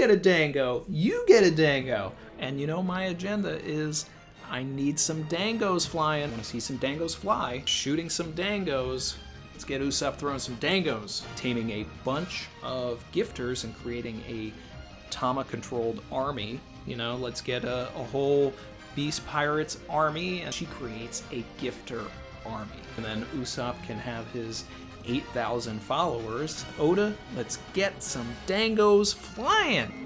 get a dango. You get a dango. And you know my agenda is I need some dangos flying. I want to see some dangos fly. Shooting some dangos. Let's get Usopp throwing some dangos. Taming a bunch of gifters and creating a Tama-controlled army. You know, let's get a whole Beast Pirates army. And she creates a gifter army. And then Usopp can have his 8,000 followers. Oda, let's get some dangos flying!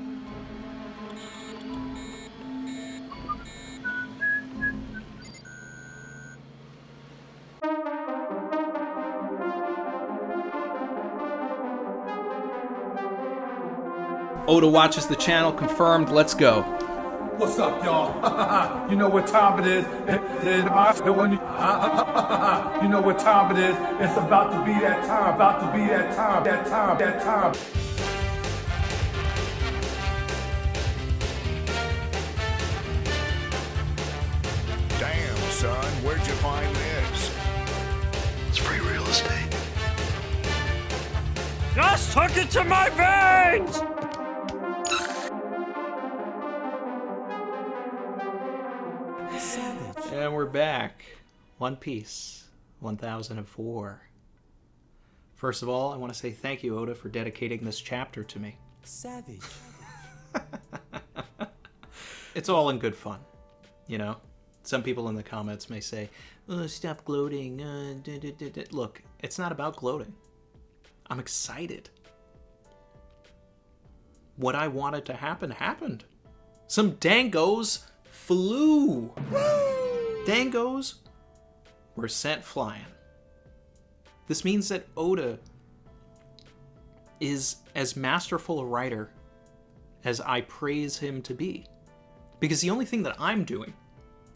Oda watches the channel, confirmed, let's go. What's up, y'all? You know what time it is. You know what time it is. It's about to be that time. About to be that time. That time. Damn, son, where'd you find this? It's free real estate. Just hook it to my veins! And we're back. One Piece, 1004. First of all, I want to say thank you, Oda, for dedicating this chapter to me. Savage. It's all in good fun, you know? Some people in the comments may say, oh, stop gloating. Look, it's not about gloating. I'm excited. What I wanted to happen happened. Some dangos flew. Dangos were sent flying. This means that Oda is as masterful a writer as I praise him to be. Because the only thing that I'm doing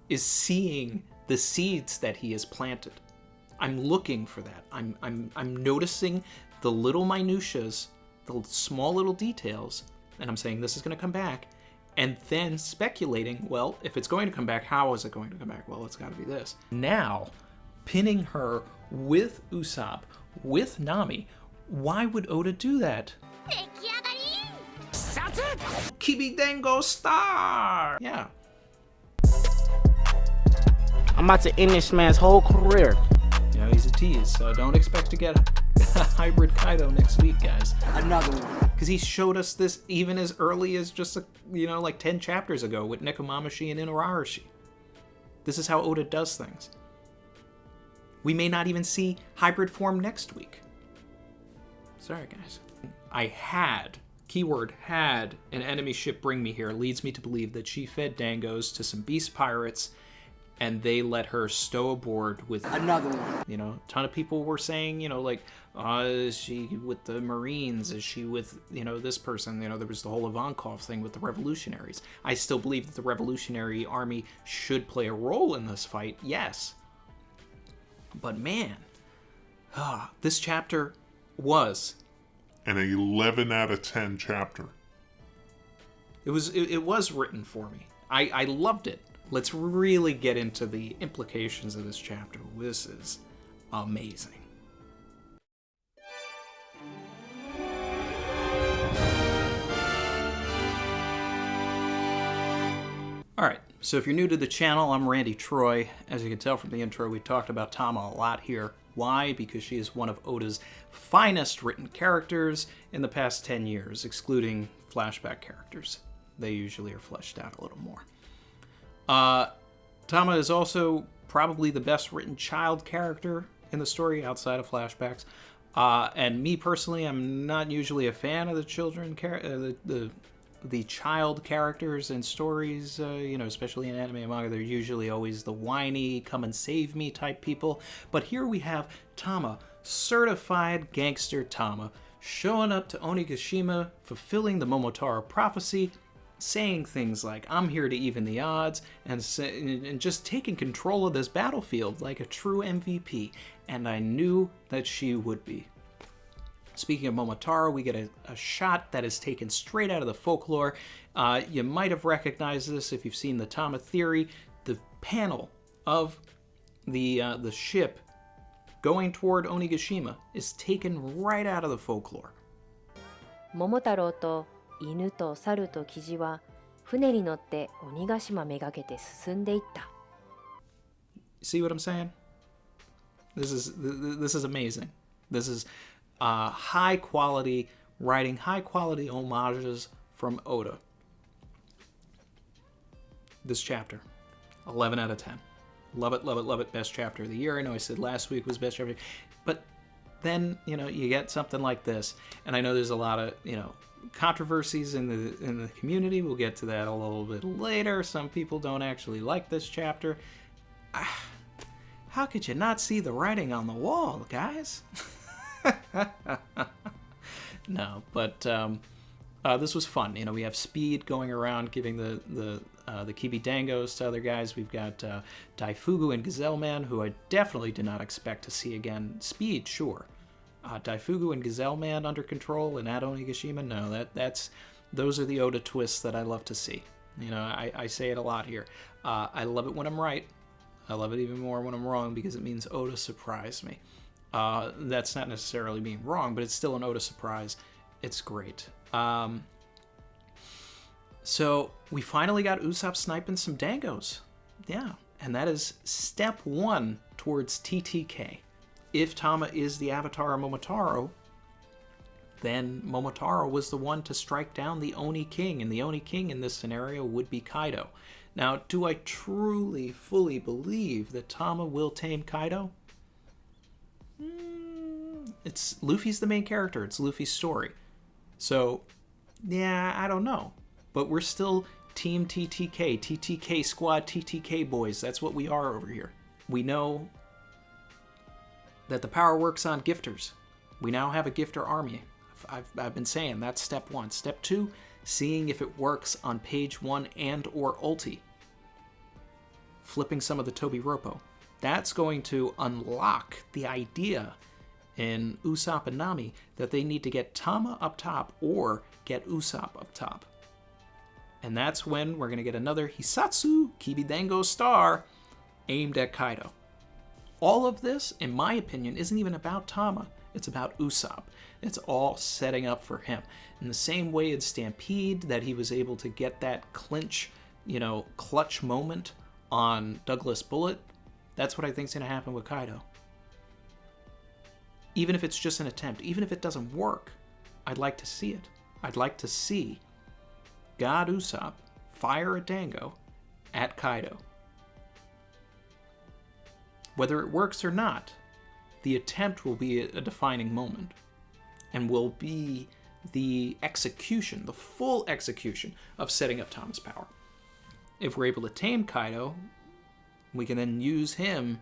is seeing the seeds that he has planted. I'm looking for that. I'm noticing the little minutiae, the small little details, and I'm saying this is going to come back. And then speculating, well, if it's going to come back, how is it going to come back? Well, it's got to be this. Now, pinning her with Usopp, with Nami, why would Oda do that? Kibi Dango Star! Yeah. I'm about to end this man's whole career. You know, he's a tease, so don't expect to get a hybrid Kaido next week, guys. Another one. Because he showed us this even as early as just, like 10 chapters ago with Nekomamushi and Inuarashi. This is how Oda does things. We may not even see hybrid form next week. Sorry, guys. I had, keyword had, an enemy ship bring me here leads me to believe that she fed Dangos to some beast pirates and they let her stow aboard with another one. You know, a ton of people were saying, is she with the Marines? Is she with, this person? There was the whole Ivankov thing with the revolutionaries. I still believe that the revolutionary army should play a role in this fight, yes. But man, this chapter was an 11 out of 10 chapter. It was written for me. I loved it. Let's really get into the implications of this chapter. This is amazing. Alright, so if you're new to the channel, I'm Randy Troy. As you can tell from the intro, we talked about Tama a lot here. Why? Because she is one of Oda's finest written characters in the past 10 years, excluding flashback characters. They usually are fleshed out a little more. Tama is also probably the best written child character in the story outside of flashbacks. And me personally, I'm not usually a fan of the children the child characters in stories, especially in anime and manga. They're usually always the whiny, come and save me type people. But here we have Tama, certified gangster Tama, showing up to Onigashima, fulfilling the Momotaro prophecy, saying things like, I'm here to even the odds, and just taking control of this battlefield like a true MVP. And I knew that she would be. Speaking of Momotaro, we get a shot that is taken straight out of the folklore. You might have recognized this if you've seen the Tama Theory. The panel of the ship going toward Onigashima is taken right out of the folklore. 桃太郎と犬と猿とキジは船に乗って鬼ヶ島めがけて進んでいった。 See what I'm saying? This is amazing. This is high quality writing, high quality homages from Oda. This chapter, 11 out of 10. Love it, love it, love it. Best chapter of the year. I know I said last week was best chapter, but then, you know, you get something like this, and I know there's a lot of, you know, controversies in the community. We'll get to that a little bit later. Some people don't actually like this chapter. How could you not see the writing on the wall, guys? No, but this was fun. You know, we have Speed going around giving the Kibi Dangos to other guys. We've got Daifugu and Gazelle Man, who I definitely did not expect to see again. Speed, sure. Daifugu and Gazelle Man under control, and Ado Nigashima, no. Those are the Oda twists that I love to see. You know, I say it a lot here. I love it when I'm right. I love it even more when I'm wrong, because it means Oda surprised me. That's not necessarily being wrong, but it's still an Oda surprise. It's great. So we finally got Usopp sniping some Dangos. Yeah, and that is step one towards TTK. If Tama is the avatar of Momotaro, then Momotaro was the one to strike down the Oni King, and the Oni King in this scenario would be Kaido. Now, do I truly, fully believe that Tama will tame Kaido? It's Luffy's the main character. It's Luffy's story. So, yeah, I don't know. But we're still Team TTK, TTK Squad, TTK Boys. That's what we are over here. We know that the power works on gifters. We now have a gifter army. I've been saying that's step one. Step two, seeing if it works on page 1 and or ulti. Flipping some of the Tobi-Roppo. That's going to unlock the idea in Usopp and Nami that they need to get Tama up top or get Usopp up top. And that's when we're going to get another Hisatsu Kibi Dango star aimed at Kaido. All of this, in my opinion, isn't even about Tama. It's about Usopp. It's all setting up for him. In the same way in Stampede that he was able to get that clutch moment on Douglas Bullet, that's what I think is going to happen with Kaido. Even if it's just an attempt, even if it doesn't work, I'd like to see it. I'd like to see God Usopp fire a Dango at Kaido. Whether it works or not, the attempt will be a defining moment and will be the execution, the full execution of setting up Tama's power. If we're able to tame Kaido, we can then use him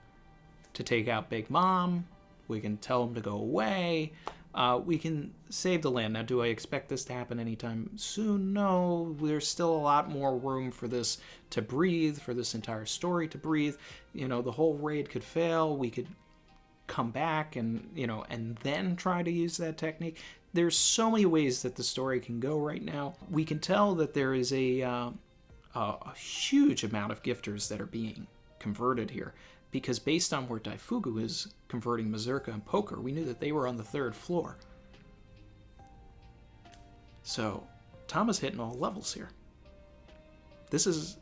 to take out Big Mom. We can tell him to go away. We can save the land. Now, do I expect this to happen anytime soon? No. There's still a lot more room for this to breathe, for this entire story to breathe. You know, the whole raid could fail. We could come back and, and then try to use that technique. There's so many ways that the story can go right now. We can tell that there is a huge amount of gifters that are being converted here, because based on where Daifugu is converting Mazurka and Poker, we knew that they were on the 3rd floor. So Tama's hitting all levels here. This is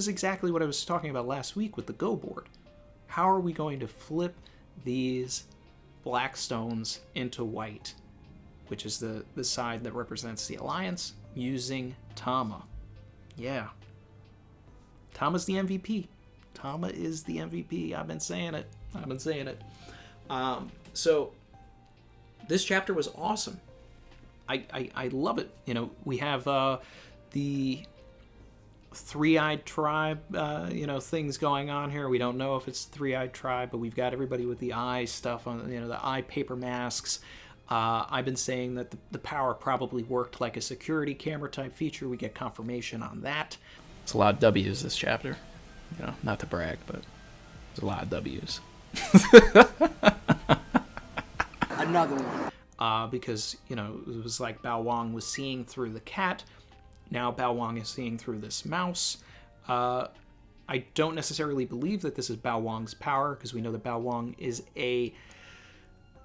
exactly what I was talking about last week with the Go board. How are we going to flip these black stones into white, which is the side that represents the Alliance, using Tama? Yeah. Tama's the MVP. Tama is the MVP. I've been saying it. So this chapter was awesome. I love it. We have the three-eyed tribe, things going on here. We don't know if it's the three-eyed tribe, but we've got everybody with the eye stuff on, the eye paper masks. I've been saying that the power probably worked like a security camera type feature. We get confirmation on that. It's a lot of W's this chapter. Not to brag, but there's a lot of W's. Another one. Because, it was like Bao Wang was seeing through the cat. Now Bao Wang is seeing through this mouse. I don't necessarily believe that this is Bao Wang's power, because we know that Bao Wang is a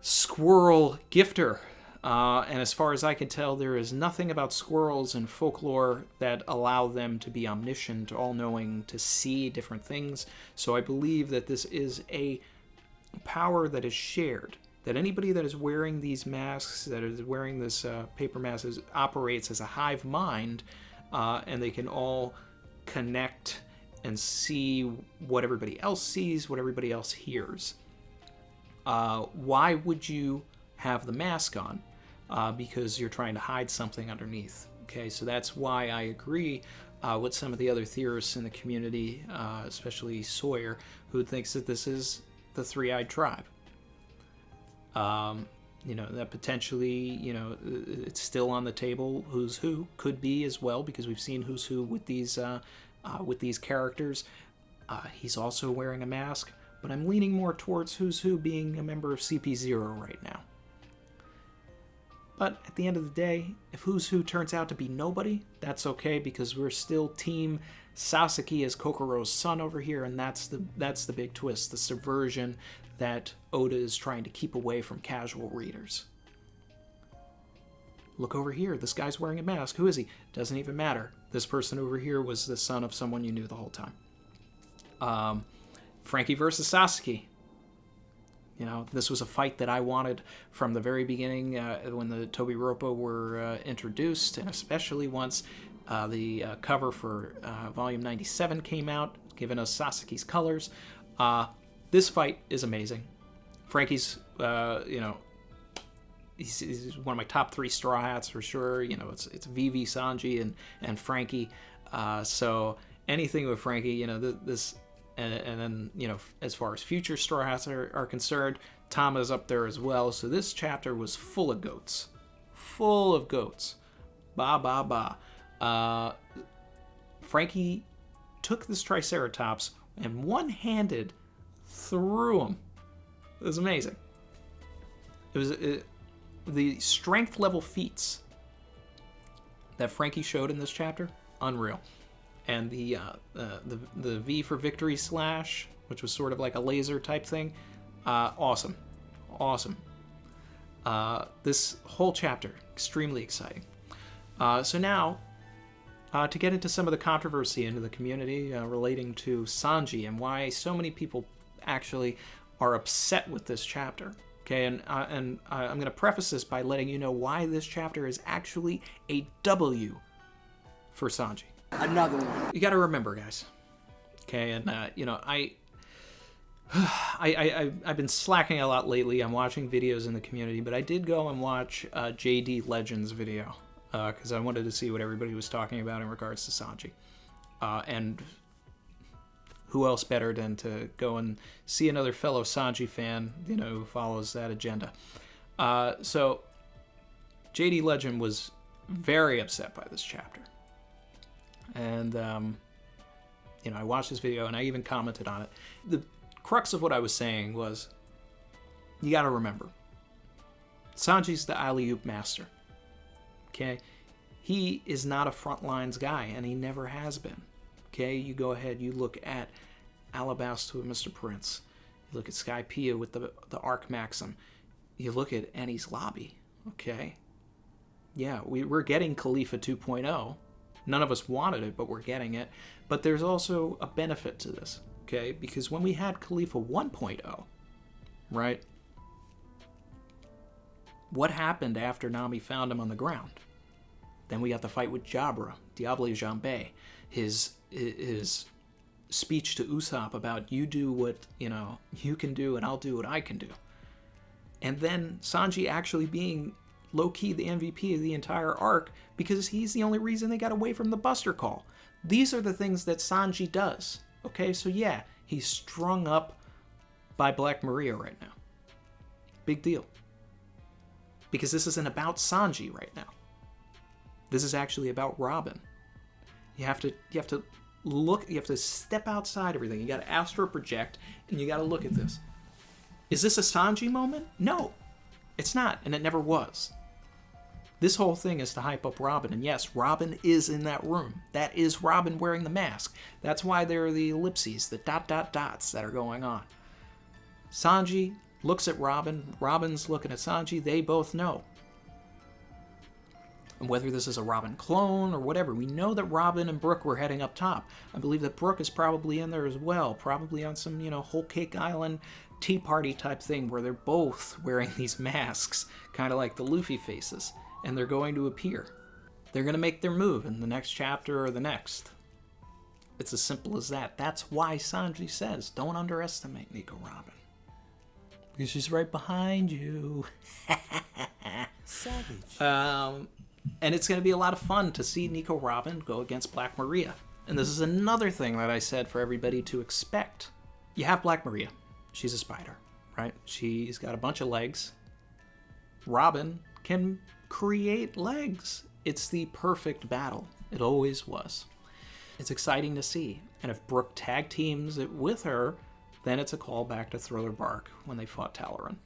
squirrel gifter. And as far as I can tell, there is nothing about squirrels in folklore that allow them to be omniscient, all-knowing, to see different things. So I believe that this is a power that is shared. That anybody that is wearing these masks, that is wearing this paper mask, operates as a hive mind, and they can all connect and see what everybody else sees, what everybody else hears. Why would you have the mask on? Because you're trying to hide something underneath. Okay, so that's why I agree with some of the other theorists in the community, especially Sawyer, who thinks that this is the Three-Eyed Tribe. That potentially, it's still on the table. Who's Who could be as well, because we've seen Who's Who with these characters. He's also wearing a mask, but I'm leaning more towards Who's Who being a member of CP0 right now. But at the end of the day, if Who's Who turns out to be nobody, that's okay, because we're still Team Sasaki as Kokoro's son over here, and that's the big twist, the subversion that Oda is trying to keep away from casual readers. Look over here, this guy's wearing a mask. Who is he? Doesn't even matter. This person over here was the son of someone you knew the whole time. Frankie versus Sasaki. This was a fight that I wanted from the very beginning when the Tobi Roppo were introduced, and especially once the cover for Volume 97 came out, giving us Sasaki's colors. This fight is amazing. Frankie's, he's one of my top 3 Straw Hats for sure. It's Vivi, Sanji, and Frankie. So anything with Frankie, this... And then, as far as future Straw Hats are concerned, Tama's up there as well. So this chapter was full of goats. Full of goats. Ba, ba, ba. Frankie took this Triceratops and one-handed threw him. It was amazing. It was the strength level feats that Frankie showed in this chapter, unreal. And the V for victory slash, which was sort of like a laser type thing, awesome. This whole chapter, extremely exciting. So now, to get into some of the controversy into the community relating to Sanji and why so many people actually are upset with this chapter. Okay, and I'm going to preface this by letting you know why this chapter is actually a W for Sanji. Another one. You got to remember, guys. Okay, and I've been slacking a lot lately. I'm watching videos in the community, but I did go and watch JD Legends video because I wanted to see what everybody was talking about in regards to Sanji. And who else better than to go and see another fellow Sanji fan, who follows that agenda. So JD Legend was very upset by this chapter. And, I watched this video and I even commented on it. The crux of what I was saying was, you got to remember, Sanji's the alley-oop master. Okay? He is not a front lines guy, and he never has been. Okay? You go ahead, you look at Alabasta with Mr. Prince. You look at Skypiea with the Arc Maxim. You look at Eni's Lobby. Okay? Yeah, we're getting Khalifa 2.0. None of us wanted it, but we're getting it. But there's also a benefit to this, okay? Because when we had Khalifa 1.0, right? What happened after Nami found him on the ground? Then we got the fight with Jabra, Diable Jambe, his speech to Usopp about you do what, you can do and I'll do what I can do. And then Sanji actually being low-key the MVP of the entire arc because he's the only reason they got away from the Buster Call. These are the things that Sanji does. Okay, so yeah, he's strung up by Black Maria right now. Big deal. Because this isn't about Sanji right now. This is actually about Robin. You have to look, you have to step outside everything. You got to astral project, and you got to look at this. Is this a Sanji moment? No, it's not, and it never was. This whole thing is to hype up Robin, and yes, Robin is in that room. That is Robin wearing the mask. That's why there are the ellipses, the dots that are going on. Sanji looks at Robin, Robin's looking at Sanji, they both know. And whether this is a Robin clone or whatever, we know that Robin and Brooke were heading up top. I believe that Brooke is probably in there as well, probably on some, Whole Cake Island tea party type thing where they're both wearing these masks, kind of like the Luffy faces, and they're going to appear. They're going to make their move in the next chapter or the next. It's as simple as that. That's why Sanji says, don't underestimate Nico Robin. Because she's right behind you. Savage. And it's going to be a lot of fun to see Nico Robin go against Black Maria. And this is another thing that I said for everybody to expect. You have Black Maria. She's a spider, right? She's got a bunch of legs. Robin can create legs. It's the perfect battle. It always was. It's exciting to see. And if Brooke tag teams it with her, then it's a callback to Thriller Bark when they fought Talaran.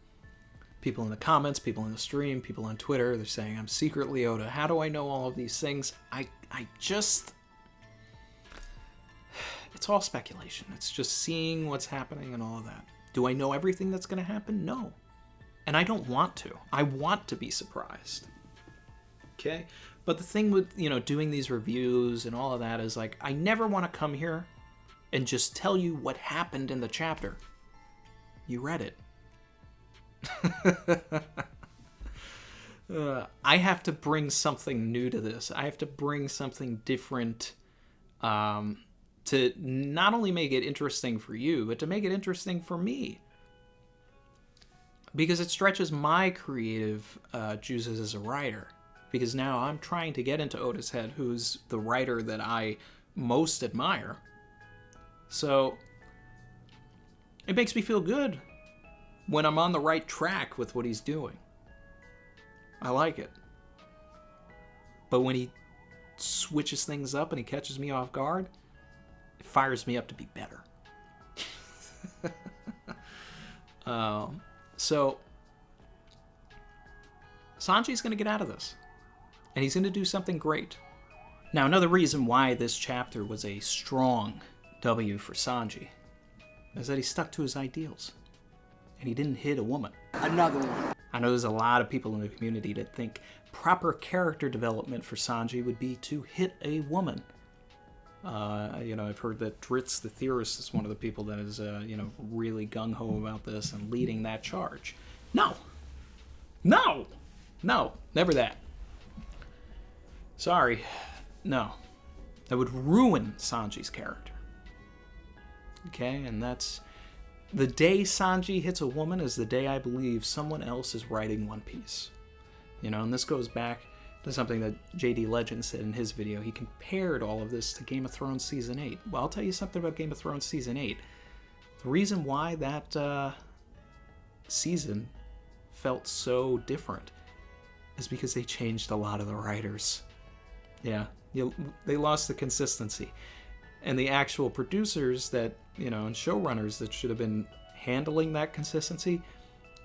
People in the comments, people in the stream, people on Twitter, they're saying, I'm secretly Oda. How do I know all of these things? It's all speculation. It's just seeing what's happening and all of that. Do I know everything that's going to happen? No. And I don't want to. I want to be surprised. Okay? But the thing with, doing these reviews and all of that is like, I never want to come here and just tell you what happened in the chapter. You read it. I have to bring something new to this. I have to bring something different to not only make it interesting for you, but to make it interesting for me. Because it stretches my creative juices as a writer. Because now I'm trying to get into Oda's head, who's the writer that I most admire. So it makes me feel good when I'm on the right track with what he's doing. I like it. But when he switches things up and he catches me off guard, it fires me up to be better. So Sanji's going to get out of this. And he's going to do something great. Now, another reason why this chapter was a strong W for Sanji is that he stuck to his ideals. And he didn't hit a woman. Another one. I know there's a lot of people in the community that think proper character development for Sanji would be to hit a woman. I've heard that Dritz the Theorist is one of the people that is, really gung-ho about this and leading that charge. No, never that. Sorry, no. That would ruin Sanji's character. Okay, and that's... The day Sanji hits a woman is the day I believe someone else is writing One Piece. And this goes back to something that JD Legend said in his video. He compared all of this to Game of Thrones Season 8. Well, I'll tell you something about Game of Thrones Season 8. The reason why that season felt so different is because they changed a lot of the writers. Yeah, they lost the consistency. And the actual producers that, and showrunners that should have been handling that consistency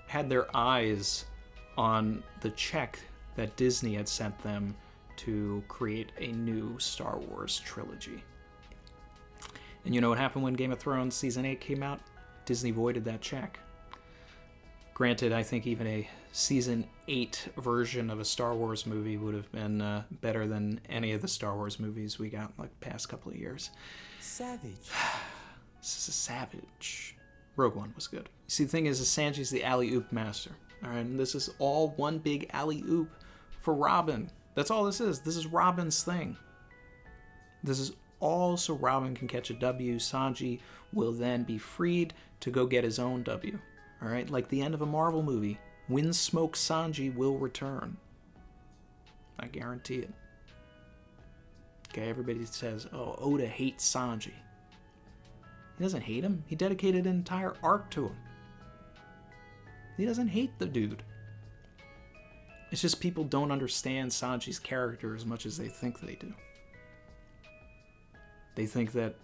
had their eyes on the check that Disney had sent them to create a new Star Wars trilogy. And you know what happened when Game of Thrones Season 8 came out? Disney voided that check. Granted, I think even a Season 8 version of a Star Wars movie would have been better than any of the Star Wars movies we got in the past couple of years. Savage. This is savage. Rogue One was good. See, the thing is Sanji's the alley-oop master. All right, and this is all one big alley-oop for Robin. That's all this is. This is Robin's thing. This is all so Robin can catch a W. Sanji will then be freed to go get his own W. All right, like the end of a Marvel movie. Windsmoke Sanji will return. I guarantee it. Okay, everybody says, oh, Oda hates Sanji. He doesn't hate him. He dedicated an entire arc to him. He doesn't hate the dude. It's just people don't understand Sanji's character as much as they think they do. They think that,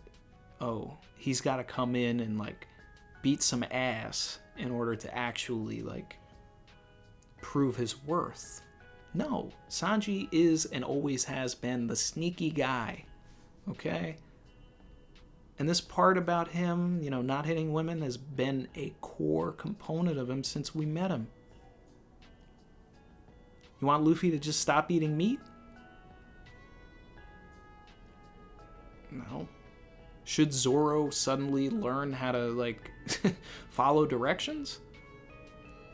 oh, he's got to come in and, beat some ass in order to actually, prove his worth. No, Sanji is and always has been the sneaky guy, okay? And this part about him, not hitting women has been a core component of him since we met him. You want Luffy to just stop eating meat? No. Should Zoro suddenly learn how to, like, follow directions?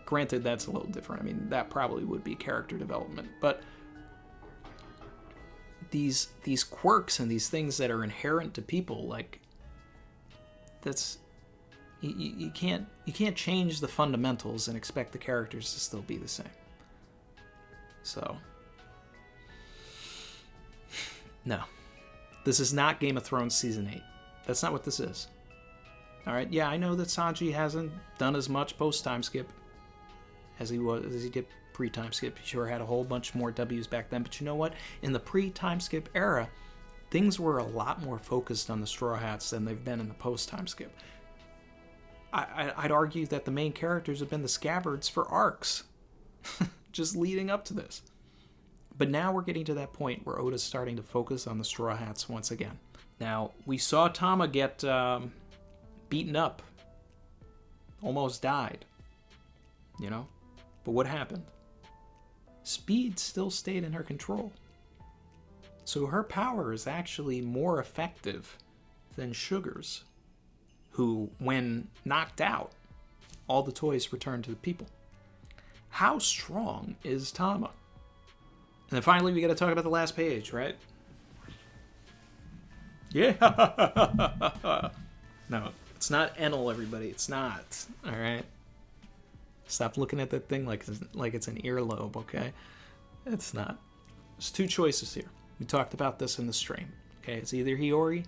Granted, that's a little different. I mean, that probably would be character development. But these quirks and these things that are inherent to people, like, that's... You can't change the fundamentals and expect the characters to still be the same. So... No. This is not Game of Thrones Season 8. That's not what this is. Alright, yeah, I know that Sanji hasn't done as much post-time skip as he did pre-time skip. He sure had a whole bunch more W's back then, but you know what? In the pre-time skip era, things were a lot more focused on the Straw Hats than they've been in the post-time skip. I'd argue that the main characters have been the Scabbards for arcs, just leading up to this. But now we're getting to that point where Oda's starting to focus on the Straw Hats once again. Now, we saw Tama get beaten up. Almost died. You know? But what happened? Speed still stayed in her control. So her power is actually more effective than Sugar's, who, when knocked out, all the toys returned to the people. How strong is Tama? And then finally, we got to talk about the last page, right? Yeah. No, it's not Enel, everybody. It's not. All right. Stop looking at that thing like it's an earlobe, okay? It's not. There's two choices here. We talked about this in the stream. Okay, it's either Hiyori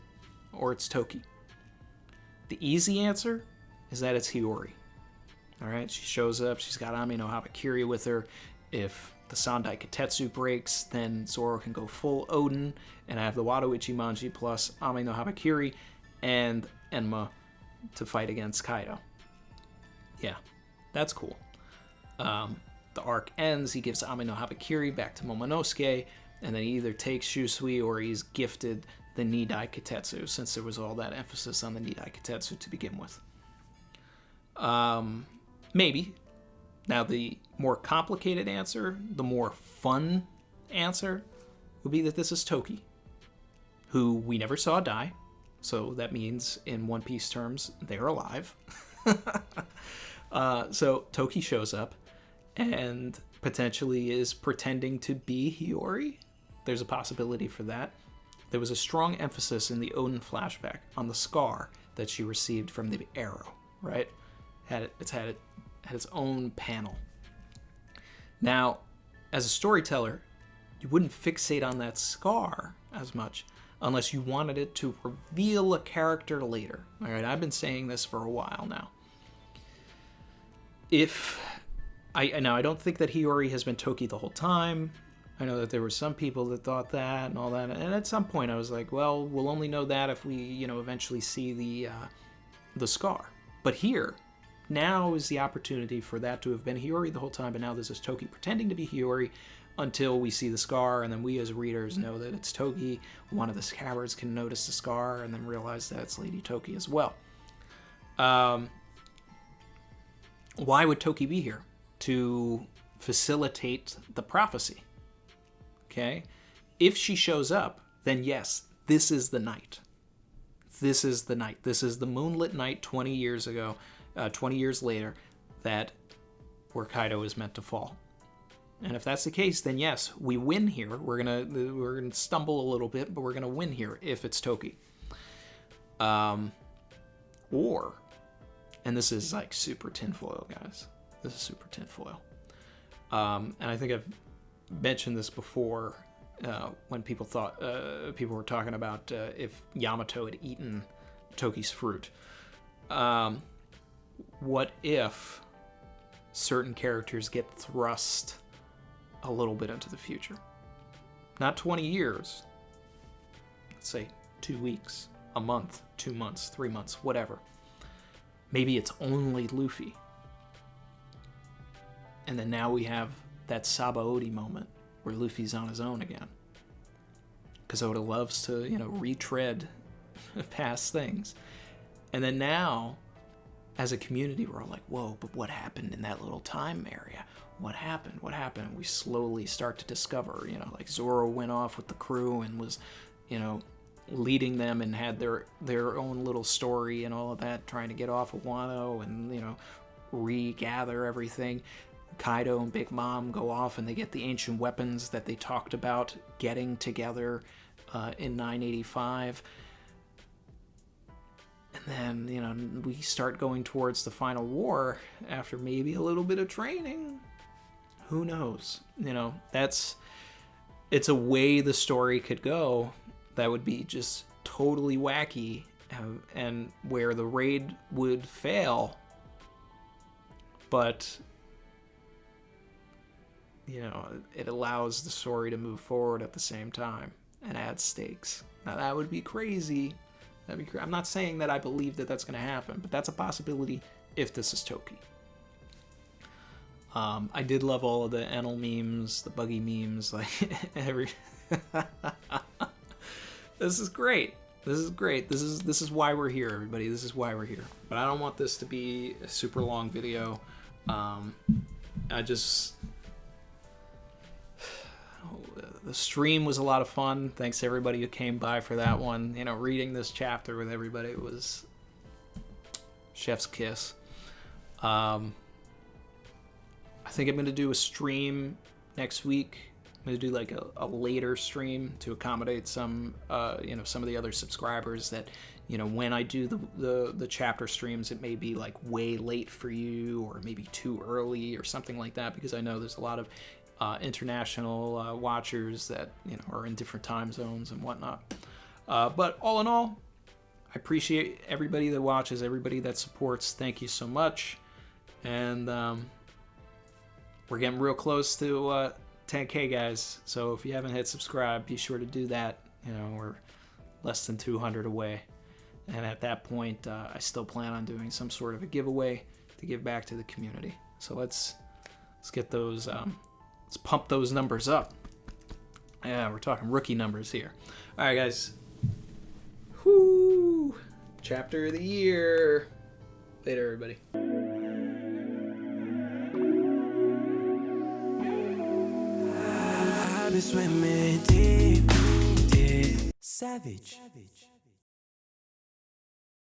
or it's Toki. The easy answer is that it's Hiyori. All right, she shows up. She's got Ami no Habakiri with her. If the Sandai Katetsu breaks, then Zoro can go full Odin and have the Wado Ichimonji plus Ami no Habakiri and Enma to fight against Kaido. Yeah, that's cool. The arc ends, he gives Ami no Habakiri back to Momonosuke, and then he either takes Shusui or he's gifted the Nidai Katetsu, since there was all that emphasis on the Nidai Katetsu to begin with. Maybe. Now, the more complicated answer, the more fun answer, would be that this is Toki, who we never saw die. So that means, in One Piece terms, they're alive. So Toki shows up and potentially is pretending to be Hiyori. There's a possibility for that. There was a strong emphasis in the Odin flashback on the scar that she received from the arrow, right? It's had its own panel. Now, as a storyteller, you wouldn't fixate on that scar as much unless you wanted it to reveal a character later. All right, I've been saying this for a while now. I don't think that Hiyori has been Toki the whole time. I know that there were some people that thought that and all that, and at some point I was like, well, we'll only know that if we, eventually see the scar. But here, now is the opportunity for that to have been Hiyori the whole time, but now this is Toki pretending to be Hiyori until we see the scar, and then we as readers know that it's Toki. One of the Scabbards can notice the scar and then realize that it's Lady Toki as well. Why would Toki be here? To facilitate the prophecy. Okay? If she shows up, then yes, this is the night. This is the night. This is the moonlit night 20 years ago, 20 years later, that where Kaido is meant to fall. And if that's the case, then yes, we win here. We're gonna stumble a little bit, but we're gonna win here if it's Toki. Or, and this is like super tinfoil, guys. This is super tinfoil. And I think I've mentioned this before when people were talking about if Yamato had eaten Toki's fruit. What if certain characters get thrust a little bit into the future? Not 20 years. Let's say 2 weeks, a month, 2 months, 3 months, whatever. Maybe it's only Luffy. And then now we have that Sabaody moment where Luffy's on his own again. Because Oda loves to, retread past things. And then now, as a community, we're all like, whoa, but what happened in that little time area? What happened? What happened? And we slowly start to discover, like Zoro went off with the crew and was, leading them and had their own little story and all of that, trying to get off of Wano and, you know, regather everything. Kaido and Big Mom go off and they get the ancient weapons that they talked about getting together in 985. And then, you know, we start going towards the final war after maybe a little bit of training. Who knows? You know, it's a way the story could go that would be just totally wacky, and where the raid would fail, but, you know, it allows the story to move forward at the same time and add stakes. Now that would be crazy. I'm not saying that I believe that that's going to happen, but that's a possibility if this is Toki. I did love all of the Enel memes, the Buggy memes, like every. This is great. This is great. This is why we're here, everybody. This is why we're here. But I don't want this to be a super long video. The stream was a lot of fun. Thanks to everybody who came by for that one. You know, reading this chapter with everybody was chef's kiss. I think I'm going to do a stream next week. I'm going to do like a later stream to accommodate some, you know, some of the other subscribers that, you know, when I do the chapter streams, it may be like way late for you or maybe too early or something like that, because I know there's a lot of international watchers that, you know, are in different time zones and whatnot. But all in all, I appreciate everybody that watches, everybody that supports. Thank you so much. And we're getting real close to 10K, guys. So if you haven't hit subscribe, be sure to do that. You know, we're less than 200 away. And at that point, I still plan on doing some sort of a giveaway to give back to the community. So let's get those, let's pump those numbers up. Yeah, we're talking rookie numbers here. All right, guys. Whoo! Chapter of the year. Later, everybody. I've been swimming deep, deep. Savage.